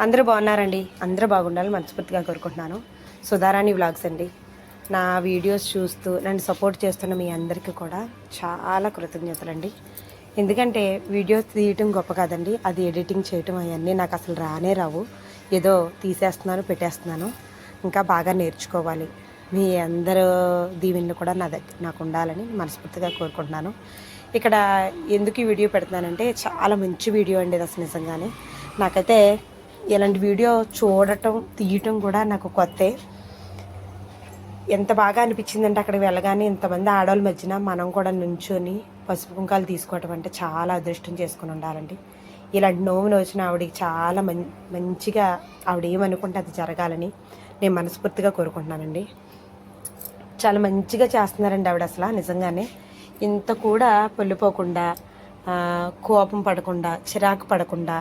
అందరూ బాగున్నారండి. అందరూ బాగుండాలని మనస్ఫూర్తిగా కోరుకుంటున్నాను. సుధారాణి వ్లాగ్స్ అండి. నా వీడియోస్ చూస్తూ నన్ను సపోర్ట్ చేస్తున్న మీ అందరికీ కూడా చాలా కృతజ్ఞతలండి. ఎందుకంటే వీడియోస్ తీయటం గొప్ప కాదండి, అది ఎడిటింగ్ చేయటం అవన్నీ నాకు అసలు రానే రావు. ఏదో తీసేస్తున్నాను, పెట్టేస్తున్నాను. ఇంకా బాగా నేర్చుకోవాలి. మీ అందరూ దీవెనలు కూడా నాకు ఉండాలని మనస్ఫూర్తిగా కోరుకుంటున్నాను. ఇక్కడ ఎందుకు ఈ వీడియో పెడుతున్నానంటే చాలా మంచి వీడియో అండి ఇది. అసలు నిజంగానే నాకైతే ఇలాంటి వీడియో చూడటం తీయటం కూడా నాకు కొత్తే. ఎంత బాగా అనిపించిందంటే అక్కడికి వెళ్ళగానే ఇంతమంది ఆడవాళ్ళ మధ్యన మనం కూడా నుంచొని పసుపు కుంకాలు తీసుకోవటం అంటే చాలా అదృష్టం చేసుకుని ఉండాలండి. ఇలాంటి నోములు వచ్చిన ఆవిడకి చాలా మంచిగా ఆవిడ ఏమనుకుంటే అది జరగాలని నేను మనస్ఫూర్తిగా కోరుకుంటున్నానండి. చాలా మంచిగా చేస్తున్నారండి ఆవిడ. అసలు నిజంగానే ఇంత కూడా పొల్లిపోకుండా, కోపం పడకుండా, చిరాకు పడకుండా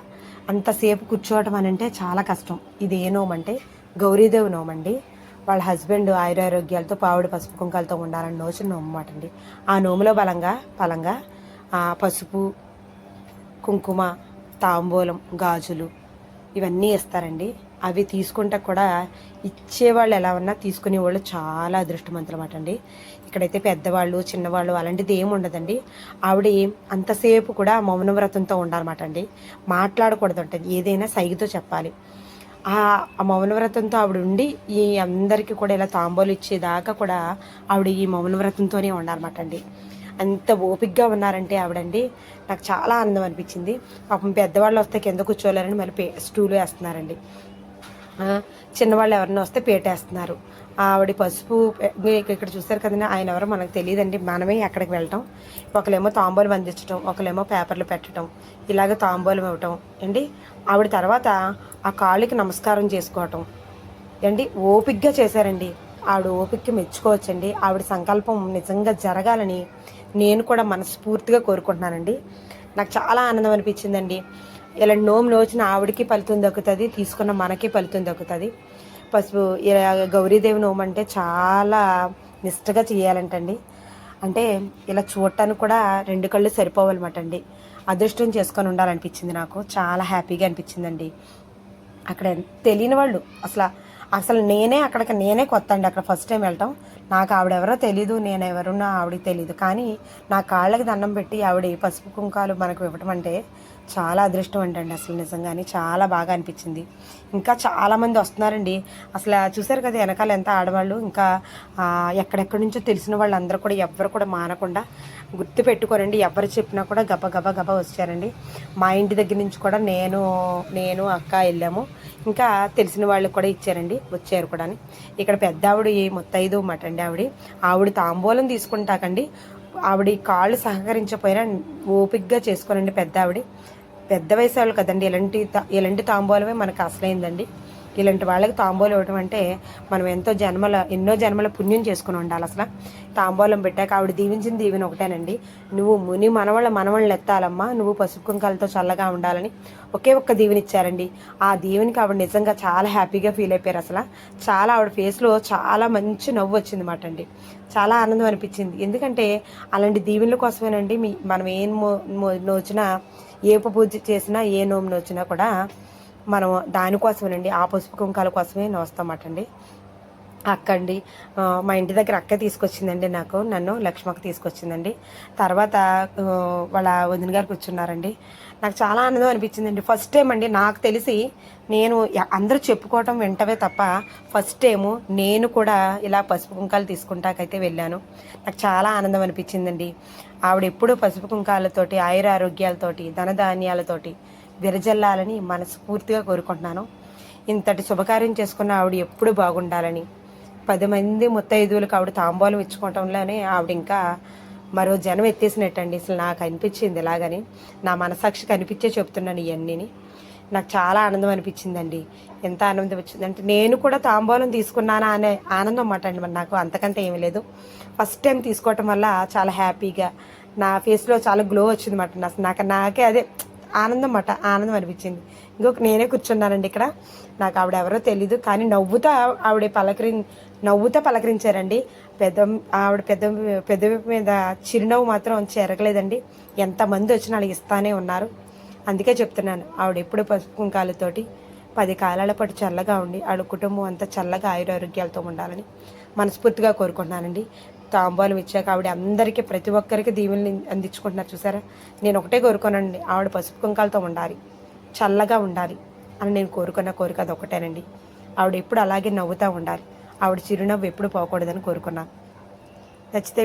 అంతసేపు కూర్చోవటం అని అంటే చాలా కష్టం. ఇది ఏ నోము అంటే గౌరీదేవి నోము అండి. వాళ్ళ హస్బెండ్ ఆయురారోగ్యాలతో పావుడి పసుపు కుంకాలతో ఉండాలని నోచిన నోము అన్నమాట అండి. ఆ నోములో బలంగా పసుపు, కుంకుమ, తాంబూలం, గాజులు ఇవన్నీ ఇస్తారండి. అవి తీసుకుంటే కూడా ఇచ్చేవాళ్ళు ఎలా ఉన్నా తీసుకునేవాళ్ళు చాలా అదృష్టవంతులు అన్నమాట అండి. ఇక్కడైతే పెద్దవాళ్ళు, చిన్నవాళ్ళు అలాంటిది ఏమి ఉండదండి. ఆవిడ అంతసేపు కూడా మౌన వ్రతంతో ఉండాలన్నమాట అండి. మాట్లాడకూడదు ఉంటుంది, ఏదైనా సైగతో చెప్పాలి. ఆ మౌనవ్రతంతో ఆవిడ ఉండి ఈ అందరికీ కూడా ఇలా తాంబూలు ఇచ్చేదాకా కూడా ఆవిడ ఈ మౌనవ్రతంతోనే ఉండాలన్నమాట అండి. అంత ఓపిక్గా ఉన్నారంటే ఆవిడండి, నాకు చాలా ఆనందం అనిపించింది. పాపం పెద్దవాళ్ళు వస్తే కింద కూర్చోలేరని మళ్ళీ స్టూలు వేస్తున్నారండి. చిన్నవాళ్ళు ఎవరైనా వస్తే పేటేస్తున్నారు. ఆవిడ పసుపు ఇక్కడ చూస్తారు కదండి, ఆయన ఎవరో మనకు తెలియదండి. మనమే అక్కడికి వెళ్ళటం, ఒకలేమో తాంబూలం అందించడం, ఒకలేమో పేపర్లు పెట్టడం, ఇలాగ తాంబూలం ఇవ్వటం అండి. ఆవిడ తర్వాత ఆ కాళ్ళకి నమస్కారం చేసుకోవటం అండి. ఓపిక్గా చేశారండి. ఆవిడ ఓపిక్కి మెచ్చుకోవచ్చండి. ఆవిడ సంకల్పం నిజంగా జరగాలని నేను కూడా మనస్ఫూర్తిగా కోరుకుంటున్నానండి. నాకు చాలా ఆనందం అనిపించిందండి. ఇలాంటి నోము నోచిన ఆవిడకి ఫలితం దక్కుతుంది, తీసుకున్న మనకి ఫలితం దక్కుతుంది. పసుపు ఇలా గౌరీదేవి నోము అంటే చాలా నిష్టగా చేయాలంటండి. అంటే ఇలా చూడటానికి కూడా 2 కళ్ళు సరిపోవాలన్నమాట అండి. అదృష్టం చేసుకొని ఉండాలనిపించింది. నాకు చాలా హ్యాపీగా అనిపించిందండి. అక్కడ తెలియని వాళ్ళు అసలు నేనే కొత్త అండి. అక్కడ ఫస్ట్ టైం వెళ్ళటం. నాకు ఆవిడెవరో తెలీదు, నేను ఎవరున్నా ఆవిడకి తెలీదు. కానీ నా కాళ్ళకి దండం పెట్టి ఆవిడ పసుపు కుంకాలు మనకు ఇవ్వటం అంటే చాలా అదృష్టం అంటండి. అసలు నిజంగానే చాలా బాగా అనిపించింది. ఇంకా చాలామంది వస్తున్నారండి. అసలు చూసారు కదా వెనకాల ఎంత ఆడవాళ్ళు, ఇంకా ఎక్కడెక్కడి నుంచో తెలిసిన వాళ్ళు అందరూ కూడా ఎవ్వరు కూడా మానకుండా గుర్తు పెట్టుకోరండి. ఎవరు చెప్పినా కూడా గబ వచ్చారండి. మా ఇంటి దగ్గర నుంచి కూడా నేను అక్క వెళ్ళాము. ఇంకా తెలిసిన వాళ్ళకి కూడా ఇచ్చారండి, వచ్చారు కూడా. ఇక్కడ పెద్ద ఆవిడ ముత్తైదు మాట అండి. ఆవిడ తాంబూలం తీసుకుంటాకండి. ఆవిడ కాళ్ళు సహకరించకపోయినా ఓపిక్గా చేసుకోనండి. పెద్ద వయసు వాళ్ళు కదండి. ఇలాంటి తాంబూలమే మనకు అసలైందండి. ఇలాంటి వాళ్ళకి తాంబూలం ఇవ్వడం అంటే మనం ఎన్నో జన్మల పుణ్యం చేసుకుని ఉండాలి. అసలు తాంబూలం పెట్టాక ఆవిడ దీవించిన దీవెన ఒకటేనండి, నువ్వు ముని మనవళ్ళని ఎత్తాలమ్మా, నువ్వు పసుపు కుంకాలతో చల్లగా ఉండాలని ఒకే ఒక్క దీవెన ఇచ్చారండి. ఆ దీవెనికి ఆవిడ నిజంగా చాలా హ్యాపీగా ఫీల్ అయిపోయారు. చాలా ఆవిడ ఫేస్లో చాలా మంచి నవ్వు వచ్చింది అన్నమాట అండి. చాలా ఆనందం అనిపించింది. ఎందుకంటే అలాంటి దీవెనల కోసమేనండి మనం ఏం నోచినా, ఏ పూజ చేసినా, ఏ నోము నోచినా కూడా మనం దానికోసమేనండి, ఆ పసుపు కుంకాల కోసమే నోస్తామటండి. అక్క అండి, మా ఇంటి దగ్గర అక్క తీసుకొచ్చిందండి. నన్ను లక్ష్మక్క తీసుకొచ్చిందండి. తర్వాత వాళ్ళ వదిన గారు కూర్చున్నారండి. నాకు చాలా ఆనందం అనిపించిందండి. ఫస్ట్ టైం అండి నాకు తెలిసి, నేను అందరూ చెప్పుకోవటం వింటవే తప్ప ఫస్ట్ టైము నేను కూడా ఇలా పసుపు కుంకాలు తీసుకుంటాకైతే వెళ్ళాను. నాకు చాలా ఆనందం అనిపించిందండి. ఆవిడ ఎప్పుడూ పసుపు కుంకాలతోటి, ఆయురారోగ్యాలతోటి, ధనధాన్యాలతోటి విరజల్లాలని మనస్ఫూర్తిగా కోరుకుంటున్నాను. ఇంతటి శుభకార్యం చేసుకున్న ఆవిడ ఎప్పుడు బాగుండాలని, 10 మంది ముత్తైదువులకు ఆవిడ తాంబూలం ఇచ్చుకోవటంలోనే ఆవిడ ఇంకా మరో జనం ఎత్తేసినట్టండి. అసలు నాకు అనిపించింది ఇలాగని, నా మనసాక్షికి అనిపించే చెప్తున్నాను ఇవన్నీని. నాకు చాలా ఆనందం అనిపించిందండి. ఎంత ఆనందం వచ్చిందంటే నేను కూడా తాంబూలం తీసుకున్నానా అనే ఆనందం అన్నమాట అండి. మరి నాకు అంతకంటే ఏమీ లేదు. ఫస్ట్ టైం తీసుకోవటం వల్ల చాలా హ్యాపీగా నా ఫేస్లో చాలా గ్లో వచ్చింది అన్నమాట. అసలు నాకే అదే ఆనందం అనిపించింది. నేనే కూర్చున్నానండి ఇక్కడ. నాకు ఆవిడ ఎవరో తెలీదు, కానీ నవ్వుతా పలకరించారండి. ఆవిడ పెద్ద మీద చిరునవ్వు మాత్రం చెరగలేదండి. ఎంతమంది వచ్చినా వాళ్ళకి ఇస్తానే ఉన్నారు. అందుకే చెప్తున్నాను, ఆవిడ ఎప్పుడు పసుపు కుంకాలతోటి 10 కాలాల పాటు చల్లగా ఉండి ఆవిడ కుటుంబం అంతా చల్లగా ఆయురారోగ్యాలతో ఉండాలని మనస్ఫూర్తిగా కోరుకుంటున్నానండి. తాంబూలం ఇచ్చాక ఆవిడ అందరికీ ప్రతి ఒక్కరికి దీవెనలు అందించుకుంటున్నారు చూసారా. నేను ఒకటే కోరుకోనండి, ఆవిడ పసుపు కుంకాలతో ఉండాలి, చల్లగా ఉండాలి అని నేను కోరుకున్న కోరిక అది ఒకటేనండి. ఆవిడ ఎప్పుడు అలాగే నవ్వుతూ ఉండాలి, ఆవిడ చిరునవ్వు ఎప్పుడు పోకూడదని కోరుకున్నాను. నచ్చితే